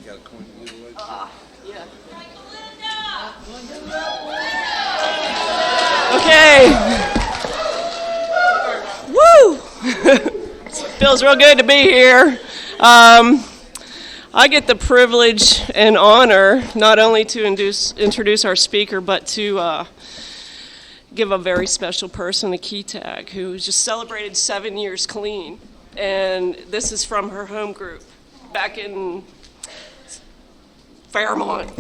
got a coin to give away? Yeah. Okay. Woo! Feels real good to be here. I get the privilege and honor not only to introduce our speaker, but to give a very special person a key tag who just celebrated 7 years clean. And this is from her home group back in Fairmont.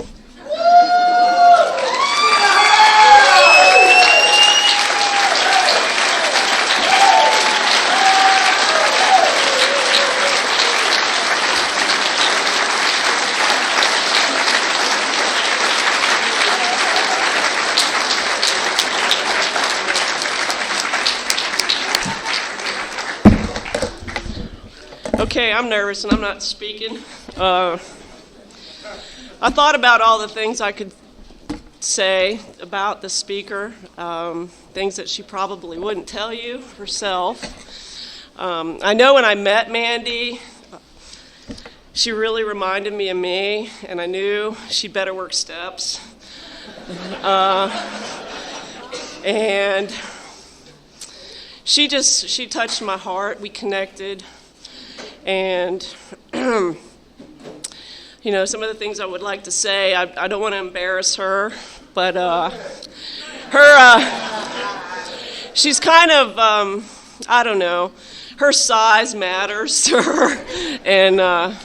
Okay, I'm nervous and I'm not speaking. I thought about all the things I could say about the speaker, things that she probably wouldn't tell you herself. I know when I met Mandy, she really reminded me of me, and I knew she better work steps. And she touched my heart. We connected. And, some of the things I would like to say, I don't want to embarrass her, but she's kind of, I don't know, her size matters to her, and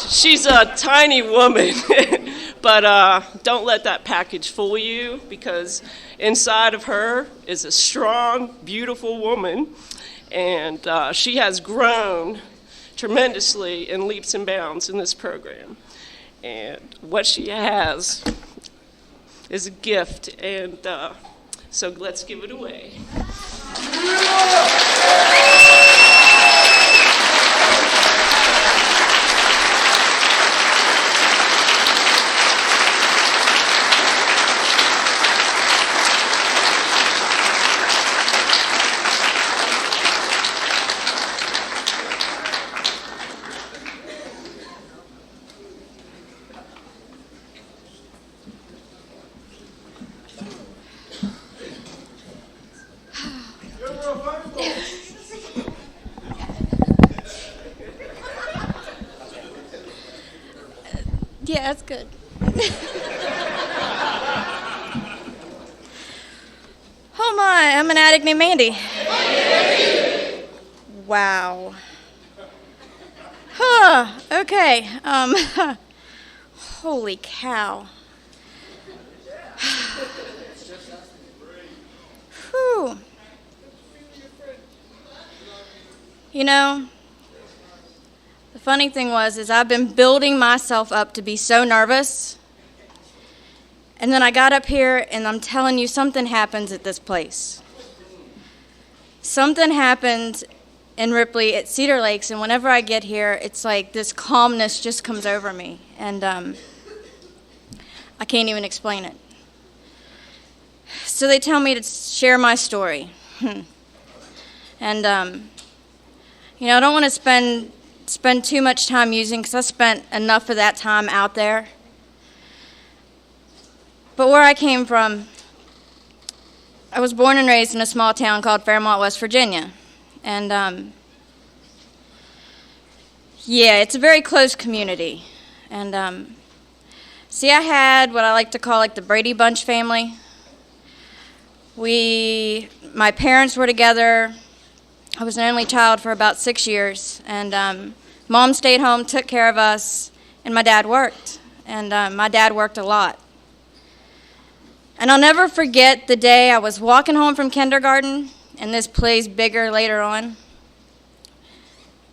she's a tiny woman, but don't let that package fool you, because inside of her is a strong, beautiful woman. And she has grown tremendously in leaps and bounds in this program. And what she has is a gift. And so let's give it away. Yeah, that's good. Oh my, I'm an addict named Mandy. Wow. Huh, okay. Holy cow. Whew. The funny thing is I've been building myself up to be so nervous, and then I got up here, and I'm telling you, something happens at this place. Something happens in Ripley at Cedar Lakes, and whenever I get here, it's like this calmness just comes over me, and I can't even explain it. So they tell me to share my story. And, I don't want to spend too much time using, because I spent enough of that time out there. But where I came from, I was born and raised in a small town called Fairmont, West Virginia. And, it's a very close community. And, I had what I like to call the Brady Bunch family. My parents were together. I was an only child for about 6 years, and Mom stayed home, took care of us, and my dad worked, and my dad worked a lot. And I'll never forget the day I was walking home from kindergarten, and this plays bigger later on.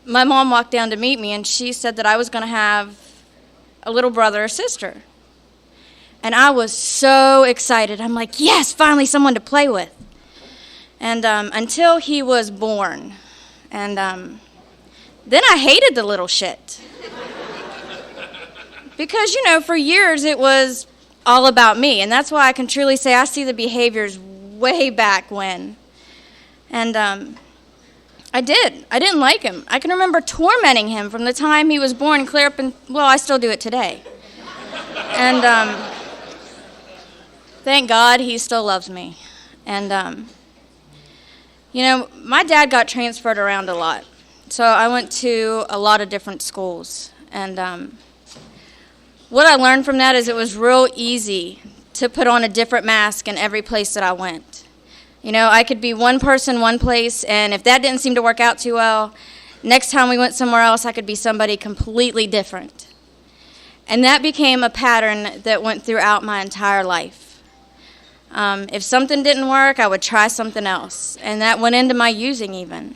My mom walked down to meet me, and she said that I was going to have a little brother or sister. And I was so excited. I'm like, yes, finally someone to play with. And until he was born. And then I hated the little shit. Because, for years it was all about me. And that's why I can truly say I see the behaviors way back when. And I did. I didn't like him. I can remember tormenting him from the time he was born clear up well, I still do it today. And thank God he still loves me. And, my dad got transferred around a lot. So I went to a lot of different schools. And what I learned from that is it was real easy to put on a different mask in every place that I went. I could be one person one place, and if that didn't seem to work out too well, next time we went somewhere else, I could be somebody completely different. And that became a pattern that went throughout my entire life. If something didn't work, I would try something else, and that went into my using even.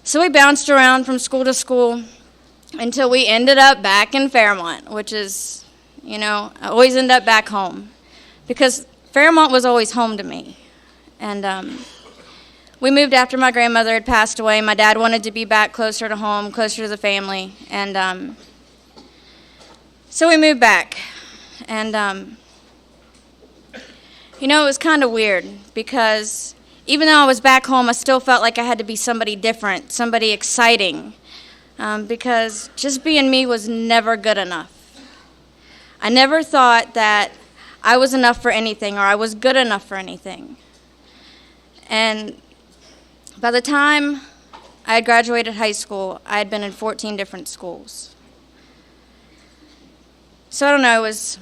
So we bounced around from school to school until we ended up back in Fairmont, which is, I always end up back home because Fairmont was always home to me. And we moved after my grandmother had passed away. My dad wanted to be back closer to home, closer to the family. And so we moved back. And, it was kind of weird because even though I was back home, I still felt like I had to be somebody different, somebody exciting, because just being me was never good enough. I never thought that I was enough for anything or I was good enough for anything. And by the time I had graduated high school, I had been in 14 different schools. So I don't know, I was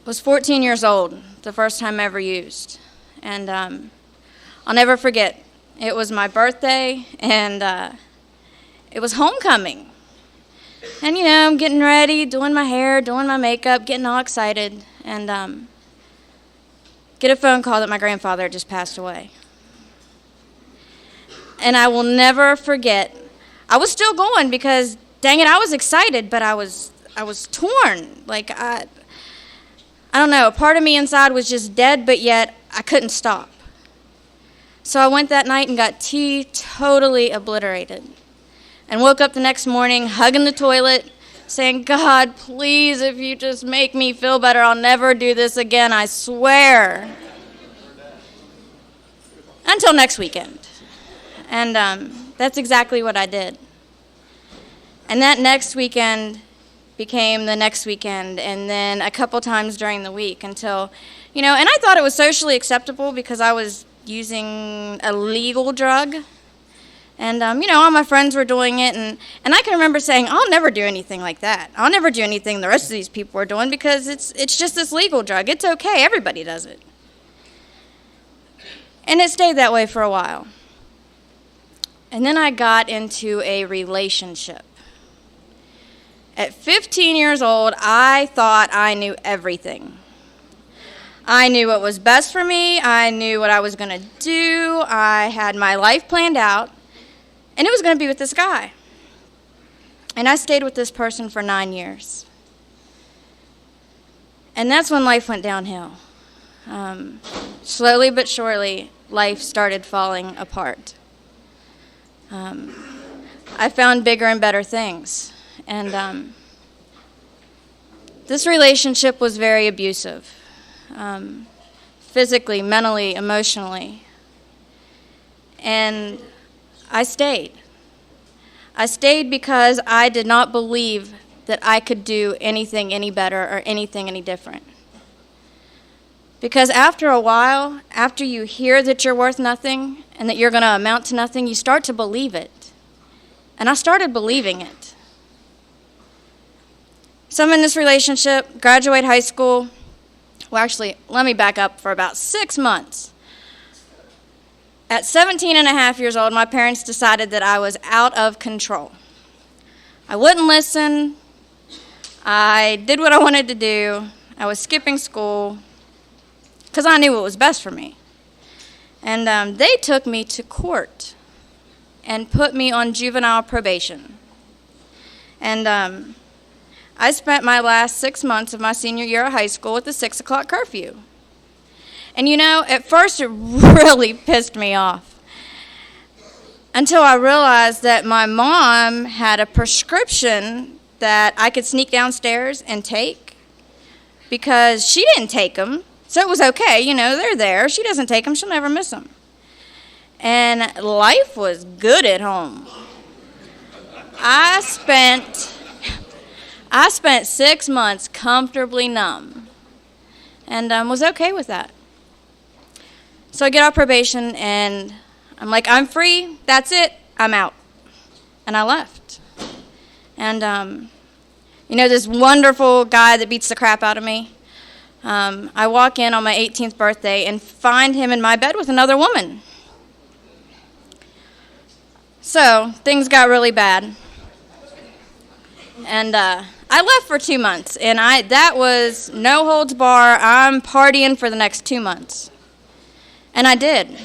14 years old the first time I ever used. And I'll never forget, it was my birthday and it was homecoming. And I'm getting ready, doing my hair, doing my makeup, getting all excited. And get a phone call that my grandfather had just passed away. And I will never forget, I was still going because, dang it, I was excited, but I was torn. Like, I don't know, a part of me inside was just dead, but yet I couldn't stop. So I went that night and got totally obliterated. And woke up the next morning hugging the toilet, saying, God, please, if you just make me feel better, I'll never do this again, I swear. Until next weekend. And that's exactly what I did. And that next weekend became the next weekend, and then a couple times during the week until, and I thought it was socially acceptable because I was using a legal drug. And, all my friends were doing it, and I can remember saying, I'll never do anything like that. I'll never do anything the rest of these people are doing because it's just this legal drug. It's okay. Everybody does it. And it stayed that way for a while. And then I got into a relationship. At 15 years old, I thought I knew everything. I knew what was best for me. I knew what I was going to do. I had my life planned out. And it was going to be with this guy. And I stayed with this person for 9 years. And that's when life went downhill. Slowly but surely, life started falling apart. I found bigger and better things. And this relationship was very abusive. Physically, mentally, emotionally. And I stayed. I stayed because I did not believe that I could do anything any better or anything any different. Because after a while, after you hear that you're worth nothing and that you're going to amount to nothing, you start to believe it. And I started believing it. So I'm in this relationship, graduate high school. Well, actually, let me back up for about 6 months. At 17 and a half years old, my parents decided that I was out of control. I wouldn't listen. I did what I wanted to do. I was skipping school because I knew what was best for me. And they took me to court and put me on juvenile probation. And I spent my last 6 months of my senior year of high school with the 6 o'clock curfew. And at first it really pissed me off until I realized that my mom had a prescription that I could sneak downstairs and take because she didn't take them, so it was okay. They're there. She doesn't take them. She'll never miss them. and life was good at home. I spent 6 months comfortably numb and was okay with that. So I get off probation and I'm like, I'm free, that's it, I'm out. And I left. And, this wonderful guy that beats the crap out of me, I walk in on my 18th birthday and find him in my bed with another woman. So things got really bad. And I left for 2 months, and that was no holds bar. I'm partying for the next 2 months. And I did.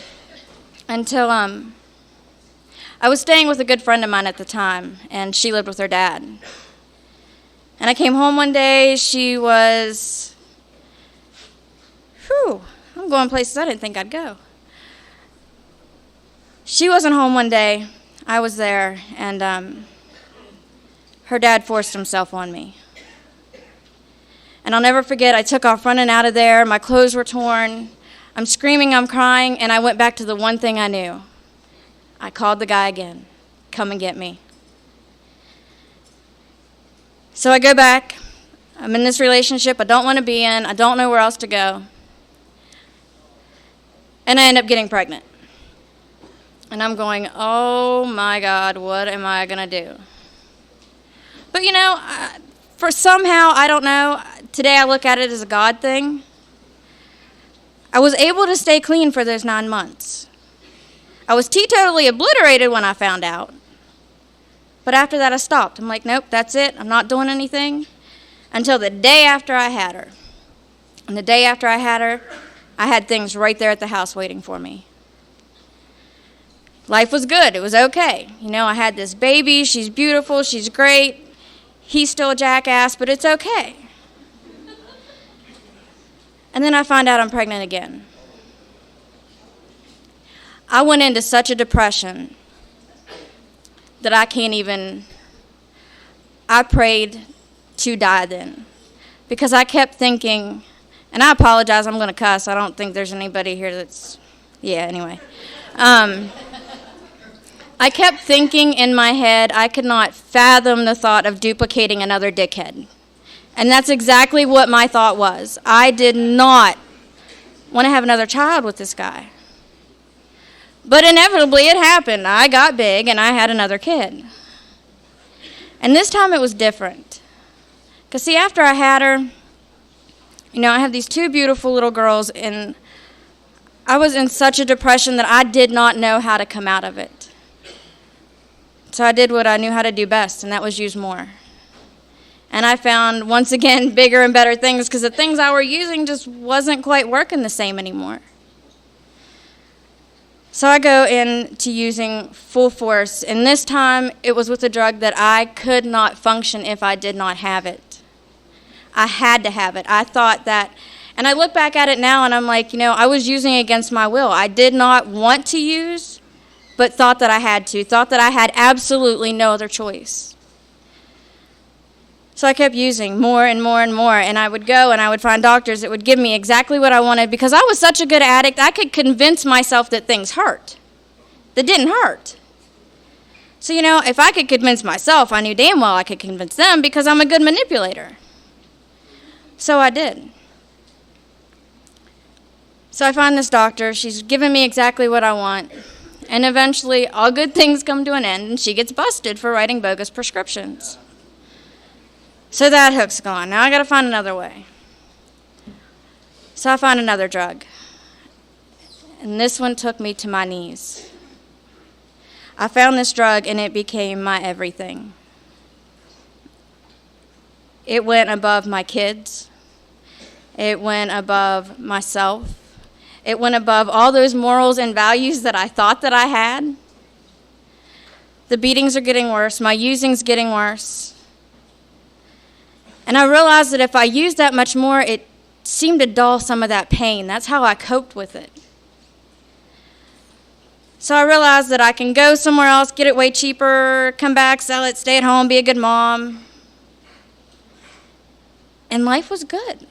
Until I was staying with a good friend of mine at the time, and she lived with her dad. And I came home one day, she was, I'm going places I didn't think I'd go. She wasn't home one day, I was there, and her dad forced himself on me. And I'll never forget, I took off running out of there, my clothes were torn, I'm screaming, I'm crying, and I went back to the one thing I knew. I called the guy again, come and get me. So I go back, I'm in this relationship I don't want to be in, I don't know where else to go. And I end up getting pregnant. And I'm going, oh my God, what am I going to do? But for somehow, I don't know, today I look at it as a God thing. I was able to stay clean for those 9 months. I was teetotally obliterated when I found out. But after that, I stopped. I'm like, nope, that's it. I'm not doing anything until the day after I had her. And the day after I had her, I had things right there at the house waiting for me. Life was good. It was okay. I had this baby. She's beautiful. She's great. He's still a jackass, but it's okay. And then I find out I'm pregnant again. I went into such a depression that I prayed to die then. Because I kept thinking, and I apologize, I'm going to cuss. I don't think there's anybody here anyway. I kept thinking in my head, I could not fathom the thought of duplicating another dickhead. And that's exactly what my thought was. I did not want to have another child with this guy. But inevitably it happened. I got big and I had another kid. And this time it was different. Because see, after I had her, I have these 2 beautiful little girls, and I was in such a depression that I did not know how to come out of it. So I did what I knew how to do best, and that was use more. And I found, once again, bigger and better things, because the things I were using just wasn't quite working the same anymore. So I go into using full force, and this time it was with a drug that I could not function if I did not have it. I had to have it. I thought that, and I look back at it now and I'm like, I was using against my will. I did not want to use, but thought that I had to, thought that I had absolutely no other choice. So I kept using more and more and more, and I would go and I would find doctors that would give me exactly what I wanted, because I was such a good addict, I could convince myself that things hurt, that didn't hurt. So, if I could convince myself, I knew damn well I could convince them, because I'm a good manipulator. So I did. So I find this doctor, she's giving me exactly what I want, and eventually all good things come to an end, and she gets busted for writing bogus prescriptions. So that hook's gone. Now I got to find another way. So I found another drug. And this one took me to my knees. I found this drug and it became my everything. It went above my kids. It went above myself. It went above all those morals and values that I thought that I had. The beatings are getting worse. My using's getting worse. And I realized that if I used that much more, it seemed to dull some of that pain. That's how I coped with it. So I realized that I can go somewhere else, get it way cheaper, come back, sell it, stay at home, be a good mom. And life was good.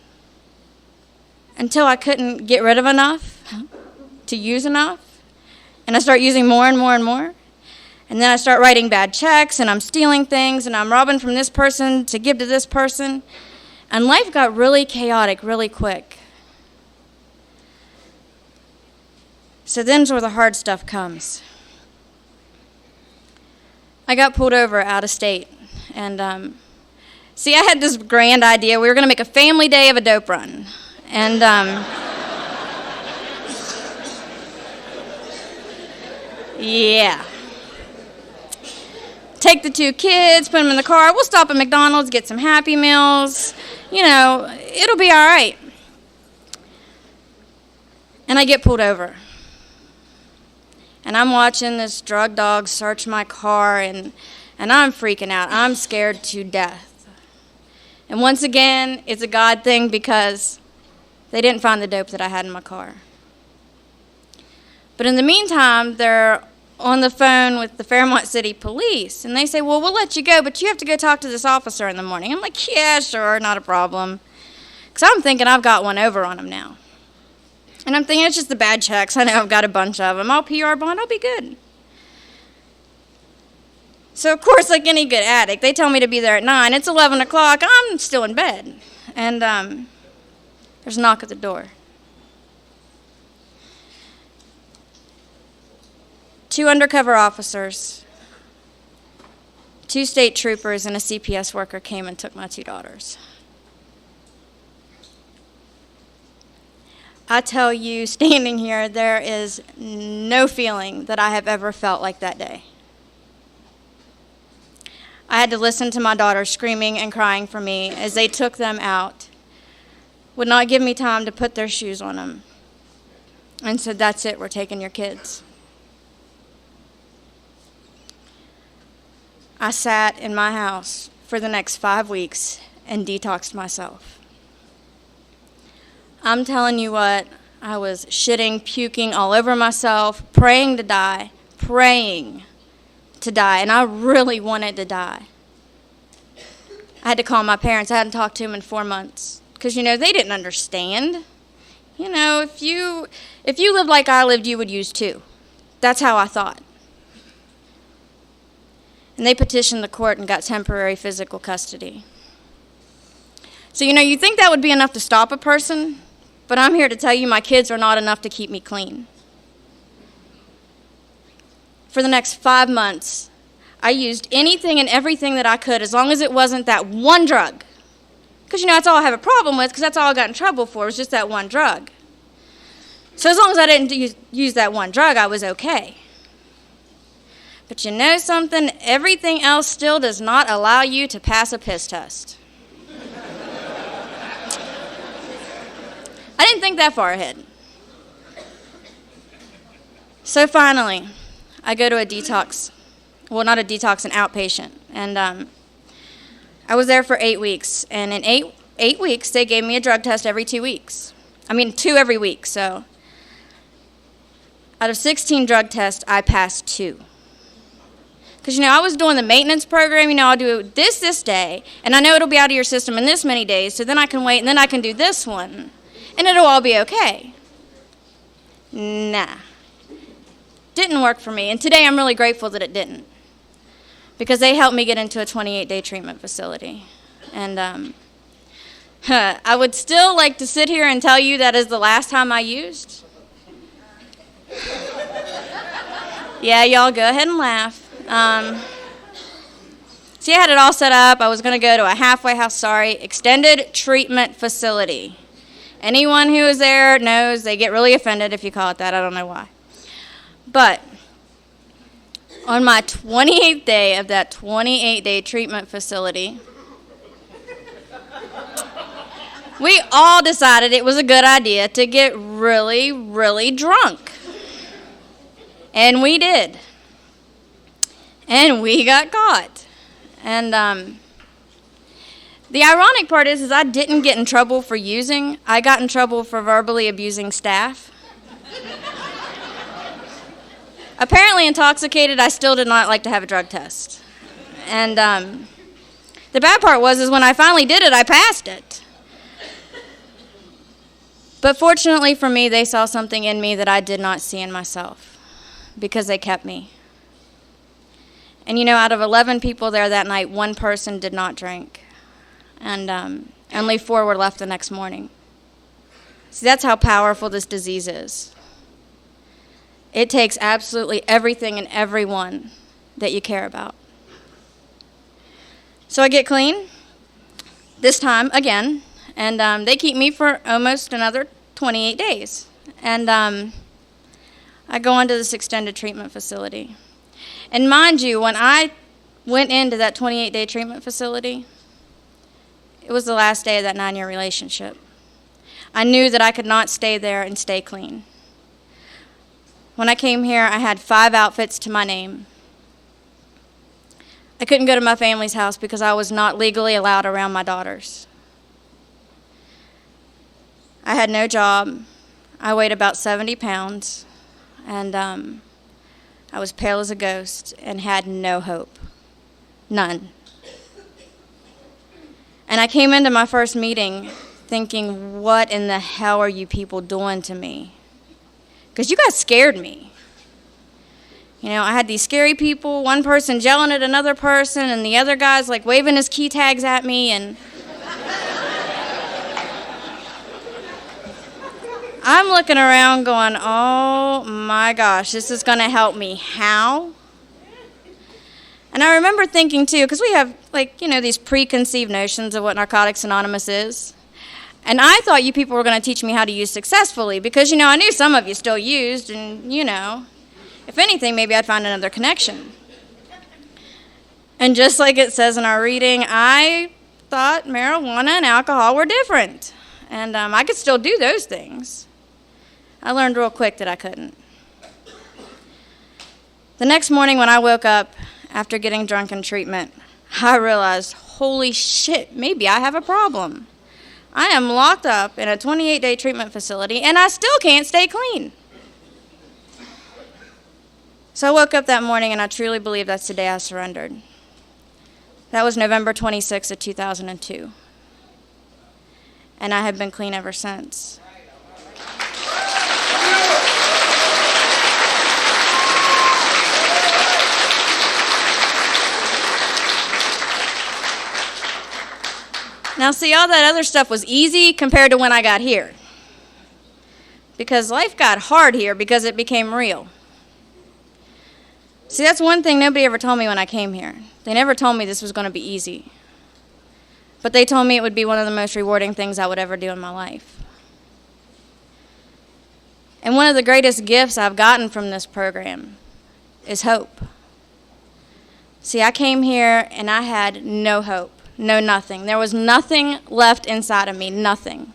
Until I couldn't get rid of enough to use enough. And I start using more and more and more. And then I start writing bad checks, and I'm stealing things, and I'm robbing from this person to give to this person. And life got really chaotic really quick. So then's where the hard stuff comes. I got pulled over out of state. And see, I had this grand idea. We were going to make a family day of a dope run. And yeah. Take the 2 kids, put them in the car. We'll stop at McDonald's, get some Happy Meals. You know, it'll be all right. And I get pulled over. And I'm watching this drug dog search my car, and I'm freaking out. I'm scared to death. And once again, it's a God thing because they didn't find the dope that I had in my car. But in the meantime, they're on the phone with the Fairmont City Police, and they say, well, we'll let you go, but you have to go talk to this officer in the morning. I'm like, yeah, sure, not a problem. Because I'm thinking I've got one over on him now. And I'm thinking it's just the bad checks. I know I've got a bunch of them. I'll PR bond, I'll be good. So, of course, like any good addict, they tell me to be there at 9. It's 11 o'clock. I'm still in bed. And there's a knock at the door. 2 undercover officers, 2 state troopers, and a CPS worker came and took my 2 daughters. I tell you, standing here, there is no feeling that I have ever felt like that day. I had to listen to my daughters screaming and crying for me as they took them out, would not give me time to put their shoes on them, and said, that's it, we're taking your kids. I sat in my house for the next 5 weeks and detoxed myself. I'm telling you what, I was shitting, puking all over myself, praying to die, and I really wanted to die. I had to call my parents. I hadn't talked to them in 4 months because, you know, they didn't understand. You know, if you lived like I lived, you would use too. That's how I thought. And they petitioned the court and got temporary physical custody. So, you know, you think that would be enough to stop a person, but I'm here to tell you my kids are not enough to keep me clean. For the next 5 months, I used anything and everything that I could as long as it wasn't that one drug. Because, you know, that's all I have a problem with because that's all I got in trouble for was just that one drug. So as long as I didn't use that one drug, I was okay. But you know something? Everything else still does not allow you to pass a piss test. I didn't think that far ahead. So finally, I go to a detox. Well, not a detox, an outpatient. And I was there for 8 weeks. And in eight weeks, they gave me a drug test every 2 weeks. 2 every week. So out of 16 drug tests, I passed 2. Because, you know, I was doing the maintenance program. You know, I'll do this day, and I know it'll be out of your system in this many days, so then I can wait, and then I can do this one, and it'll all be okay. Nah. Didn't work for me, and today I'm really grateful that it didn't. Because they helped me get into a 28-day treatment facility. And I would still like to sit here and tell you that is the last time I used. Yeah, y'all go ahead and laugh. See, I had it all set up. I was going to go to a halfway house, extended treatment facility. Anyone who is there knows they get really offended if you call it that. I don't know why. But on my 28th day of that 28-day treatment facility, we all decided it was a good idea to get really, really drunk. And we did. And we got caught. And the ironic part is I didn't get in trouble for using. I got in trouble for verbally abusing staff. Apparently intoxicated, I still did not like to have a drug test. And the bad part was when I finally did it, I passed it. But fortunately for me, they saw something in me that I did not see in myself. because they kept me. And you know, out of 11 people there that night, one person did not drink. And only 4 were left the next morning. See, that's how powerful this disease is. It takes absolutely everything and everyone that you care about. So I get clean, this time again, and they keep me for almost another 28 days. And I go into this extended treatment facility. And mind you, when I went into that 28-day treatment facility, it was the last day of that 9-year relationship. I knew that I could not stay there and stay clean. When I came here, I had 5 outfits to my name. I couldn't go to my family's house because I was not legally allowed around my daughters. I had no job. I weighed about 70 pounds, and I was pale as a ghost and had no hope. None. And I came into my first meeting thinking, what in the hell are you people doing to me? Because you guys scared me. You know, I had these scary people, one person yelling at another person, and the other guy's like waving his key tags at me, and I'm looking around going, oh my gosh, this is going to help me. How? And I remember thinking too, because we have these preconceived notions of what Narcotics Anonymous is. And I thought you people were going to teach me how to use successfully because, I knew some of you still used and, if anything, maybe I'd find another connection. And just like it says in our reading, I thought marijuana and alcohol were different. And I could still do those things. I learned real quick that I couldn't. The next morning when I woke up after getting drunk in treatment, I realized, holy shit, maybe I have a problem. I am locked up in a 28-day treatment facility, and I still can't stay clean. So I woke up that morning, and I truly believe that's the day I surrendered. That was November 26th of 2002. And I have been clean ever since. Now, see, all that other stuff was easy compared to when I got here. Because life got hard here because it became real. See, that's one thing nobody ever told me when I came here. They never told me this was going to be easy. But they told me it would be one of the most rewarding things I would ever do in my life. And one of the greatest gifts I've gotten from this program is hope. See, I came here and I had no hope. No, nothing. There was nothing left inside of me, nothing.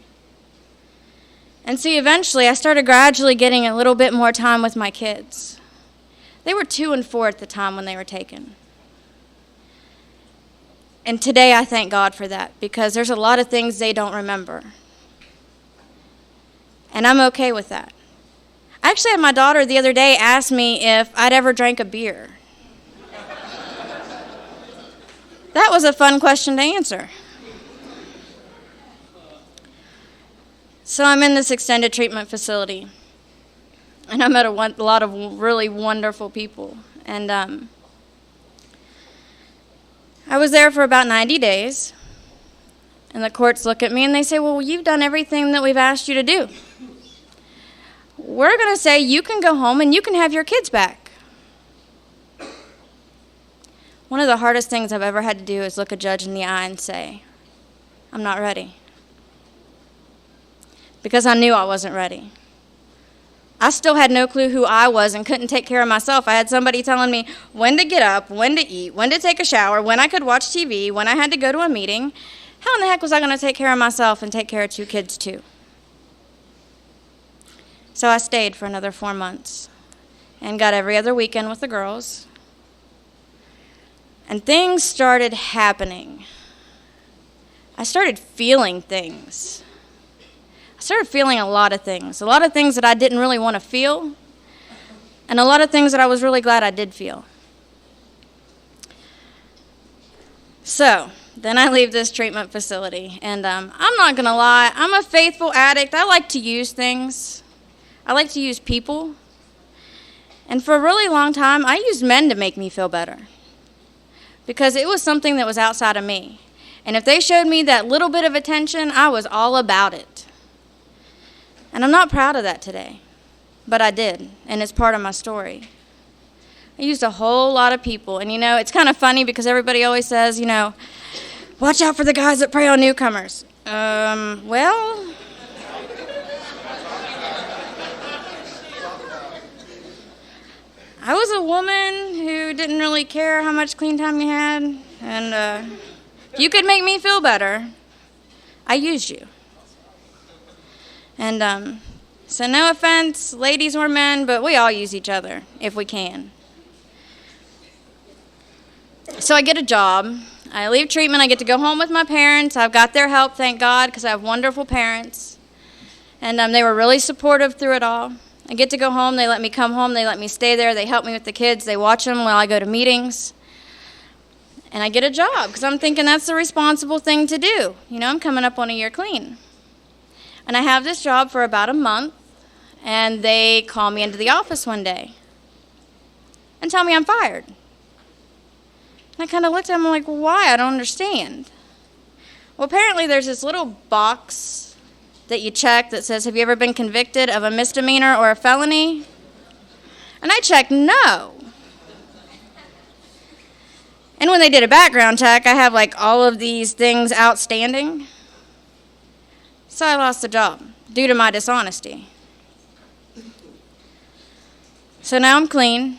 And see, eventually I started gradually getting a little bit more time with my kids. They were 2 and 4 at the time when they were taken. And today I thank God for that because there's a lot of things they don't remember. And I'm okay with that. I actually had my daughter the other day ask me if I'd ever drank a beer. That was a fun question to answer. So I'm in this extended treatment facility, and I met a lot of really wonderful people. And I was there for about 90 days, and the courts look at me and they say, well, you've done everything that we've asked you to do. We're going to say you can go home and you can have your kids back. One of the hardest things I've ever had to do is look a judge in the eye and say, I'm not ready. Because I knew I wasn't ready. I still had no clue who I was and couldn't take care of myself. I had somebody telling me when to get up, when to eat, when to take a shower, when I could watch TV, when I had to go to a meeting. How in the heck was I going to take care of myself and take care of 2 kids too? So I stayed for another 4 months and got every other weekend with the girls. And things started happening. I started feeling things. I started feeling a lot of things that I didn't really want to feel, and a lot of things that I was really glad I did feel. So, then I leave this treatment facility, and I'm not going to lie, I'm a faithful addict. I like to use things. I like to use people. And for a really long time, I used men to make me feel better because it was something that was outside of me. And if they showed me that little bit of attention, I was all about it. And I'm not proud of that today, but I did, and it's part of my story. I used a whole lot of people, and it's kind of funny because everybody always says, watch out for the guys that prey on newcomers. Well, I was a woman who didn't really care how much clean time you had, and if you could make me feel better, I used you. And so no offense, ladies or men, but we all use each other if we can. So I get a job. I leave treatment. I get to go home with my parents. I've got their help, thank God, because I have wonderful parents. And they were really supportive through it all. I get to go home. They let me come home. They let me stay there. They help me with the kids. They watch them while I go to meetings. And I get a job because I'm thinking that's the responsible thing to do. I'm coming up on a year clean. And I have this job for about a month, and they call me into the office one day and tell me I'm fired. And I kind of looked at them like, why? I don't understand. Well, apparently there's this little box that you check that says, have you ever been convicted of a misdemeanor or a felony? And I checked no. And when they did a background check, I have all of these things outstanding. So I lost the job due to my dishonesty. So now I'm clean.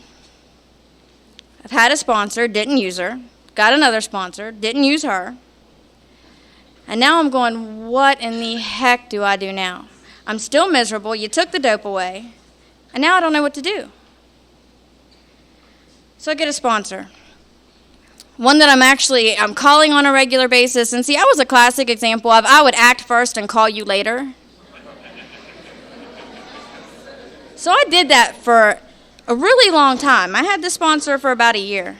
I've had a sponsor, didn't use her. Got another sponsor, didn't use her. And now I'm going, what in the heck do I do now? I'm still miserable. You took the dope away. And now I don't know what to do. So I get a sponsor. One that I'm calling on a regular basis. And see, I was a classic example of I would act first and call you later. So I did that for a really long time. I had this sponsor for about a year.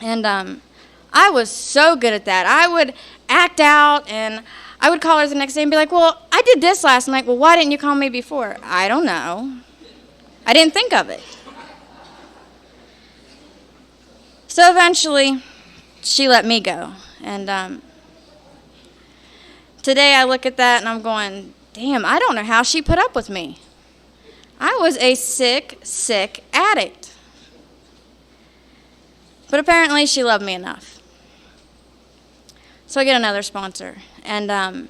And I was so good at that. I would act out, and I would call her the next day and be like, well, I did this last night. Well, why didn't you call me before? I don't know. I didn't think of it. So eventually, she let me go. And today I look at that and I'm going, damn, I don't know how she put up with me. I was a sick, sick addict. But apparently she loved me enough. So I get another sponsor. And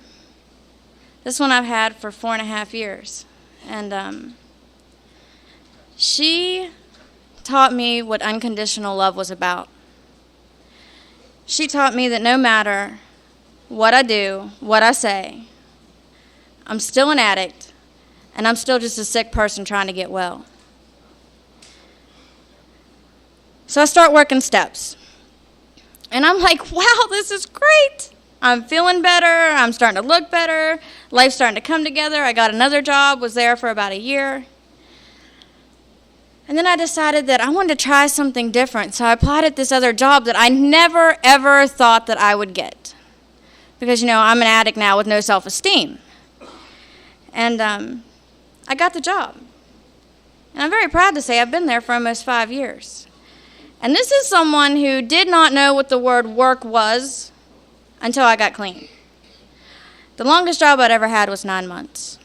this one I've had for 4.5 years. And she taught me what unconditional love was about. She taught me that no matter what I do, what I say, I'm still an addict, and I'm still just a sick person trying to get well. So I start working steps. And I'm like, wow, this is great. I'm feeling better. I'm starting to look better. Life's starting to come together. I got another job, was there for about a year. And then I decided that I wanted to try something different. So I applied at this other job that I never, ever thought that I would get. Because, I'm an addict now with no self-esteem. And I got the job. And I'm very proud to say I've been there for almost 5 years. And this is someone who did not know what the word work was until I got clean. The longest job I'd ever had was 9 months.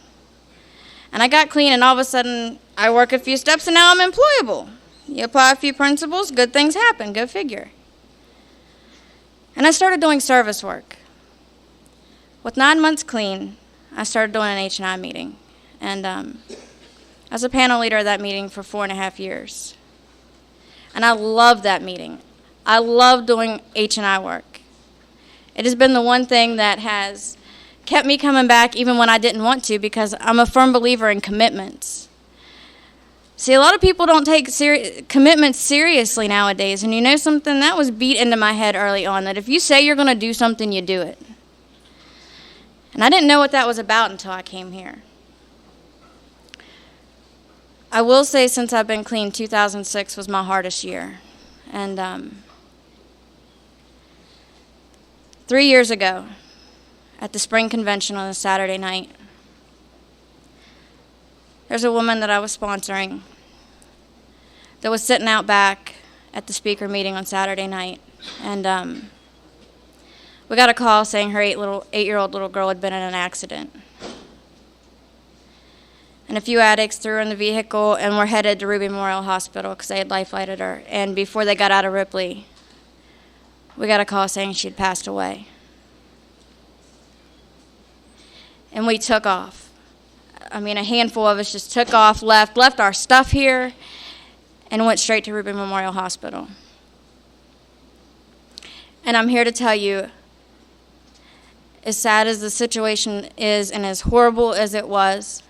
And I got clean, and all of a sudden, I work a few steps, and now I'm employable. You apply a few principles, good things happen, go figure. And I started doing service work. With 9 months clean, I started doing an H&I meeting. And I was a panel leader of that meeting for 4.5 years. And I loved that meeting. I love doing H&I work. It has been the one thing that has kept me coming back even when I didn't want to, because I'm a firm believer in commitments. See, a lot of people don't take commitments seriously nowadays, and you know something? That was beat into my head early on, that if you say you're going to do something, you do it. And I didn't know what that was about until I came here. I will say since I've been clean, 2006 was my hardest year. And 3 years ago, at the spring convention on a Saturday night, there's a woman that I was sponsoring. that was sitting out back at the speaker meeting on Saturday night. And we got a call saying her 8-year-old little girl had been in an accident. And a few addicts threw her in the vehicle and were headed to Ruby Memorial Hospital because they had life-flighted her. And before they got out of Ripley, we got a call saying she had passed away. And we took off. I mean, a handful of us just took off, left our stuff here, and went straight to Ruby Memorial Hospital. And I'm here to tell you, as sad as the situation is and as horrible as it was,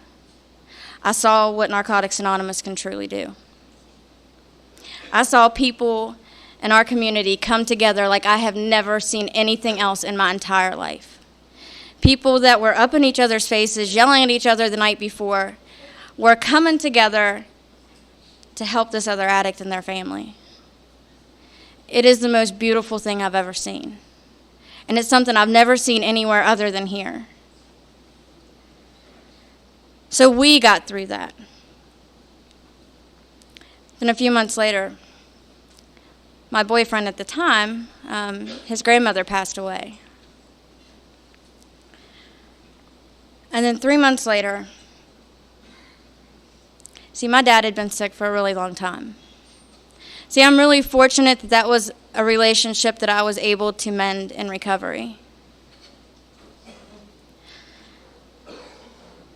I saw what Narcotics Anonymous can truly do. I saw people in our community come together like I have never seen anything else in my entire life. People that were up in each other's faces, yelling at each other the night before, were coming together to help this other addict and their family. It is the most beautiful thing I've ever seen. And it's something I've never seen anywhere other than here. So we got through that. Then a few months later, my boyfriend at the time, his grandmother passed away. And then 3 months later, see, my dad had been sick for a really long time. See, I'm really fortunate that that was a relationship that I was able to mend in recovery.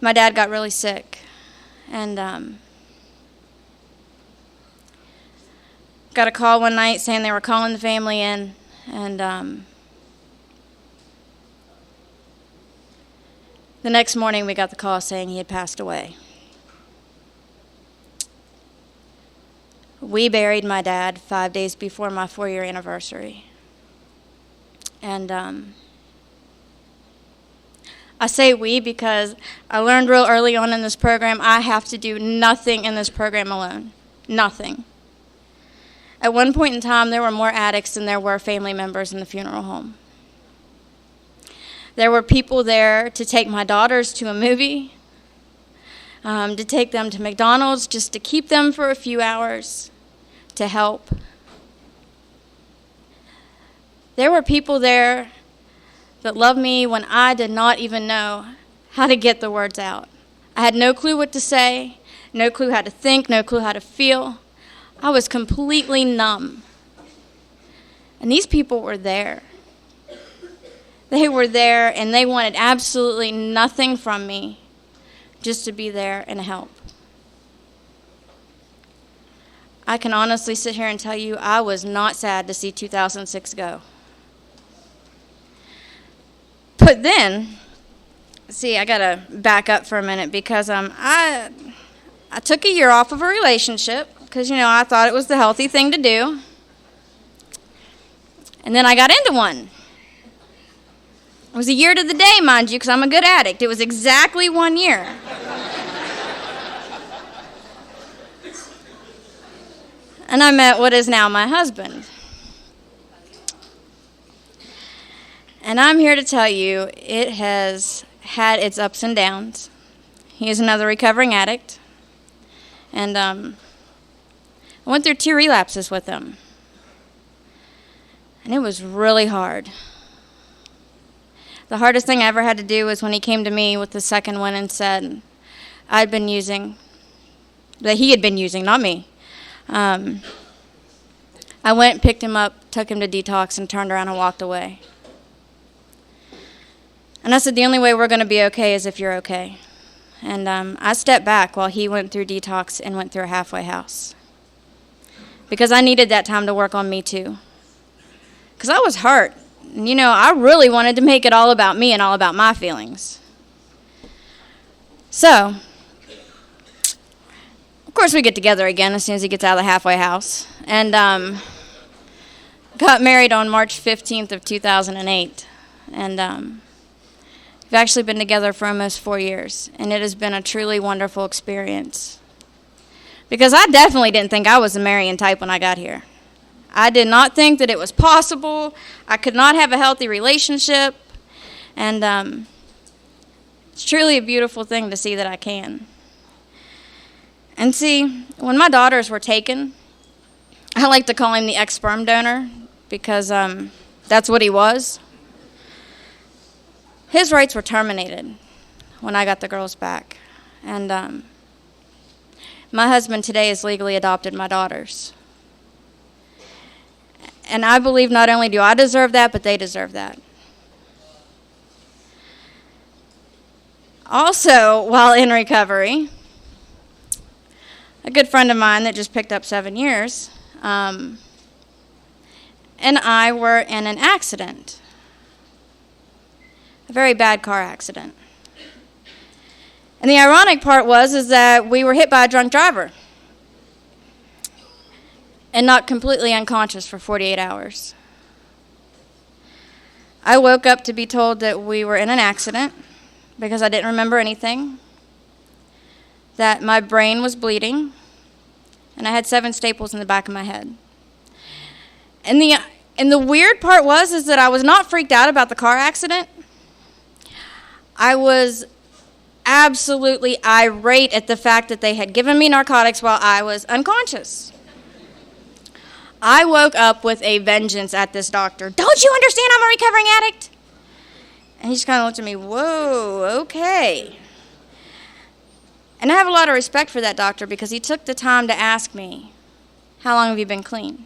My dad got really sick, and got a call one night saying they were calling the family in, and the next morning we got the call saying he had passed away. We buried my dad 5 days before my 4-year anniversary. And I say we because I learned real early on in this program I have to do nothing in this program alone. Nothing. At one point in time, there were more addicts than there were family members in the funeral home. There were people there to take my daughters to a movie, to take them to McDonald's, just to keep them for a few hours, to help. There were people there that loved me when I did not even know how to get the words out. I had no clue what to say, no clue how to think, no clue how to feel. I was completely numb. And these people were there. They were there, and they wanted absolutely nothing from me, just to be there and help. I can honestly sit here and tell you I was not sad to see 2006 go. But then, see, I got to back up for a minute because I took a year off of a relationship because, I thought it was the healthy thing to do. And then I got into one. It was a year to the day, mind you, because I'm a good addict. It was exactly 1 year. And I met what is now my husband. And I'm here to tell you, it has had its ups and downs. He is another recovering addict. And I went through 2 relapses with him. And it was really hard. The hardest thing I ever had to do was when he came to me with the second one and said that he had been using, not me. I went, picked him up, took him to detox, and turned around and walked away. And I said, the only way we're going to be okay is if you're okay. And I stepped back while he went through detox and went through a halfway house. Because I needed that time to work on me too. Because I was hurt. And, I really wanted to make it all about me and all about my feelings. So, of course we get together again as soon as he gets out of the halfway house. And got married on March 15th of 2008. And we've actually been together for almost 4 years. And it has been a truly wonderful experience. Because I definitely didn't think I was the marrying type when I got here. I did not think that it was possible. I could not have a healthy relationship. And it's truly a beautiful thing to see that I can. And see, when my daughters were taken, I like to call him the ex-sperm donor because that's what he was. His rights were terminated when I got the girls back. And my husband today has legally adopted my daughters. And I believe not only do I deserve that, but they deserve that. Also, while in recovery, a good friend of mine that just picked up 7 years, and I were in an accident, a very bad car accident. And the ironic part is that we were hit by a drunk driver and knocked completely unconscious for 48 hours. I woke up to be told that we were in an accident because I didn't remember anything, that my brain was bleeding, and I had 7 staples in the back of my head. And the weird part is that I was not freaked out about the car accident. I was absolutely irate at the fact that they had given me narcotics while I was unconscious. I woke up with a vengeance at this doctor. Don't you understand I'm a recovering addict? And he just kind of looked at me, whoa, okay. And I have a lot of respect for that doctor because he took the time to ask me, how long have you been clean?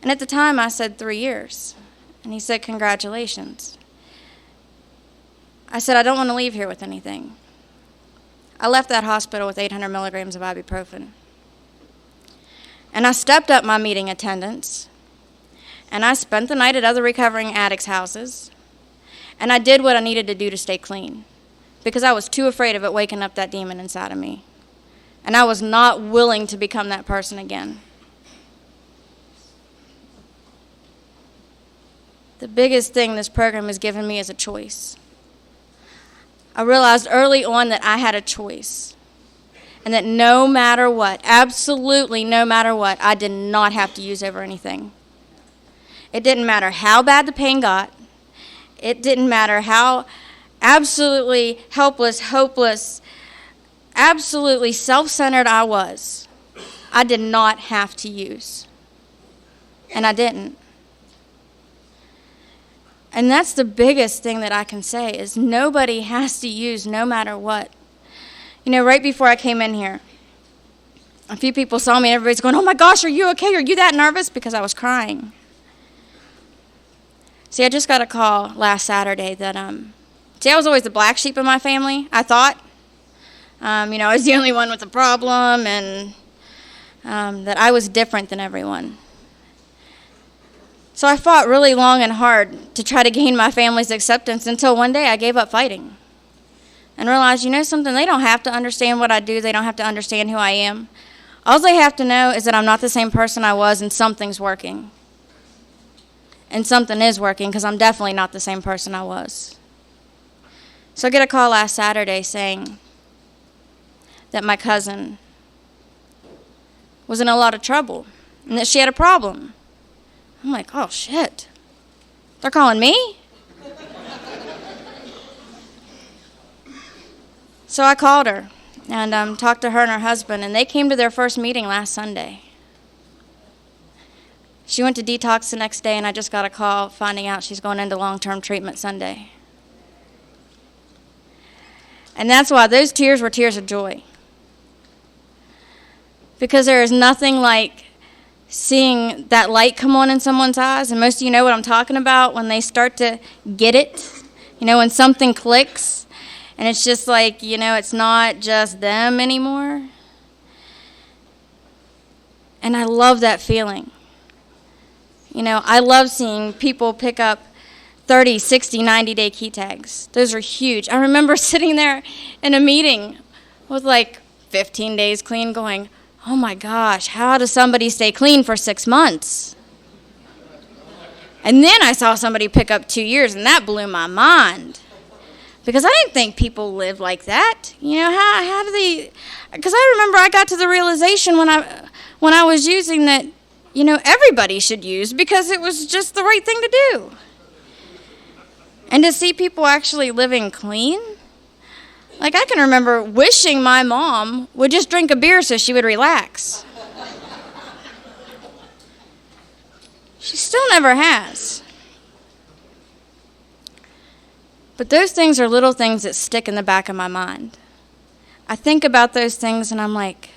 And at the time I said 3 years. And he said, congratulations. I said, I don't want to leave here with anything. I left that hospital with 800 milligrams of ibuprofen. And I stepped up my meeting attendance. And I spent the night at other recovering addicts' houses. And I did what I needed to do to stay clean, because I was too afraid of it waking up that demon inside of me. And I was not willing to become that person again. The biggest thing this program has given me is a choice. I realized early on that I had a choice, and that no matter what, absolutely no matter what, I did not have to use over anything. It didn't matter how bad the pain got. It didn't matter how absolutely helpless, hopeless, absolutely self-centered I was. I did not have to use. And I didn't. And that's the biggest thing that I can say is nobody has to use no matter what. You know, right before I came in here, a few people saw me and everybody's going, oh my gosh, are you okay? Are you that nervous? Because I was crying. See, I just got a call last Saturday that, I was always the black sheep of my family, I thought. I was the only one with a problem, and that I was different than everyone. So I fought really long and hard to try to gain my family's acceptance until one day I gave up fighting and realized, you know something, they don't have to understand what I do. They don't have to understand who I am. All they have to know is that I'm not the same person I was, and something's working. And something is working, because I'm definitely not the same person I was. So I get a call last Saturday saying that my cousin was in a lot of trouble and that she had a problem. I'm like, oh, shit. They're calling me? So I called her and talked to her and her husband, and they came to their first meeting last Sunday. She went to detox the next day, and I just got a call finding out she's going into long-term treatment Sunday. And that's why those tears were tears of joy. Because there is nothing like seeing that light come on in someone's eyes, and most of you know what I'm talking about, when they start to get it, when something clicks, and it's just like, it's not just them anymore. And I love that feeling. I love seeing people pick up 30, 60, 90-day key tags. Those are huge. I remember sitting there in a meeting with 15 days clean going, oh my gosh, how does somebody stay clean for 6 months? And then I saw somebody pick up 2 years, and that blew my mind. Because I didn't think people lived like that. How do they? Because I remember I got to the realization when I was using that, everybody should use, because it was just the right thing to do. And to see people actually living clean, I can remember wishing my mom would just drink a beer so she would relax. She still never has. But those things are little things that stick in the back of my mind. I think about those things and I'm like,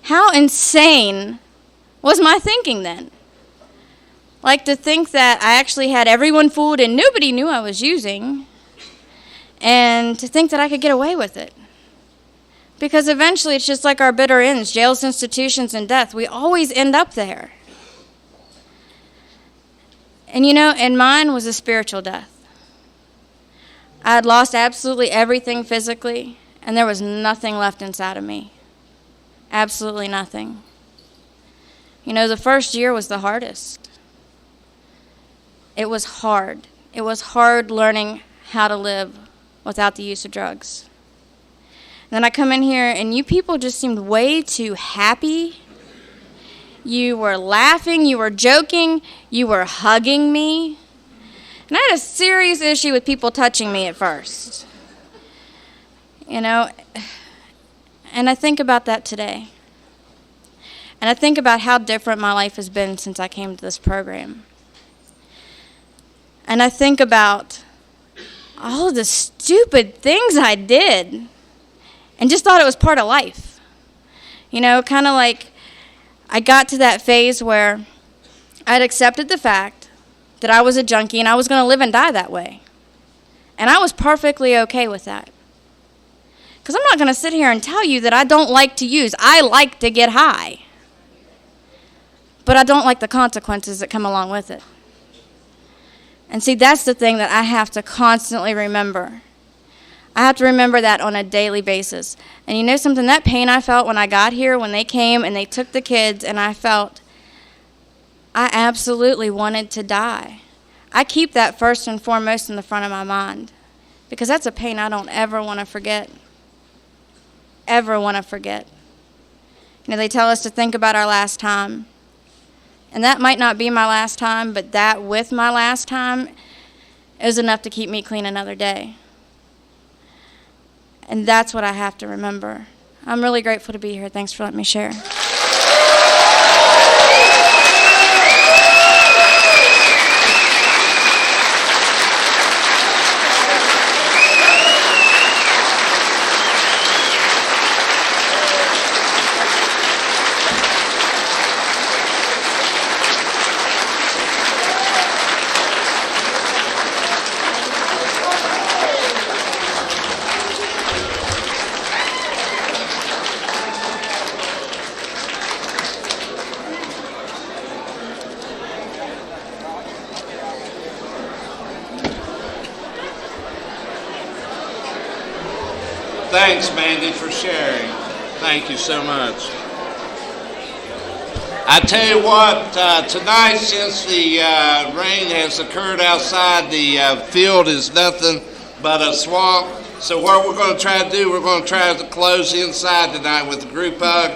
how insane was my thinking then? Like to think that I actually had everyone fooled and nobody knew I was using, and to think that I could get away with it. Because eventually it's just like our bitter ends, jails, institutions, and death. We always end up there. And and mine was a spiritual death. I had lost absolutely everything physically, and there was nothing left inside of me. Absolutely nothing. The first year was the hardest. It was hard. It was hard learning how to live without the use of drugs. And then I come in here, and you people just seemed way too happy. You were laughing, you were joking, you were hugging me. And I had a serious issue with people touching me at first. And I think about that today. And I think about how different my life has been since I came to this program. And I think about all of the stupid things I did and just thought it was part of life. Kind of like I got to that phase where I'd accepted the fact that I was a junkie and I was going to live and die that way. And I was perfectly okay with that. Because I'm not going to sit here and tell you that I don't like to use. I like to get high. But I don't like the consequences that come along with it. And see, that's the thing that I have to constantly remember. I have to remember that on a daily basis. And something, that pain I felt when I got here, when they came and they took the kids, and I felt I absolutely wanted to die. I keep that first and foremost in the front of my mind, because that's a pain I don't ever want to forget. Ever want to forget. They tell us to think about our last time. And that might not be my last time, but that with my last time is enough to keep me clean another day. And that's what I have to remember. I'm really grateful to be here. Thanks for letting me share. Thanks, Mandy, for sharing. Thank you so much. I tell you what, tonight, since the rain has occurred outside, the field is nothing but a swamp. So what we're going to try to do, we're going to try to close inside tonight with a group hug.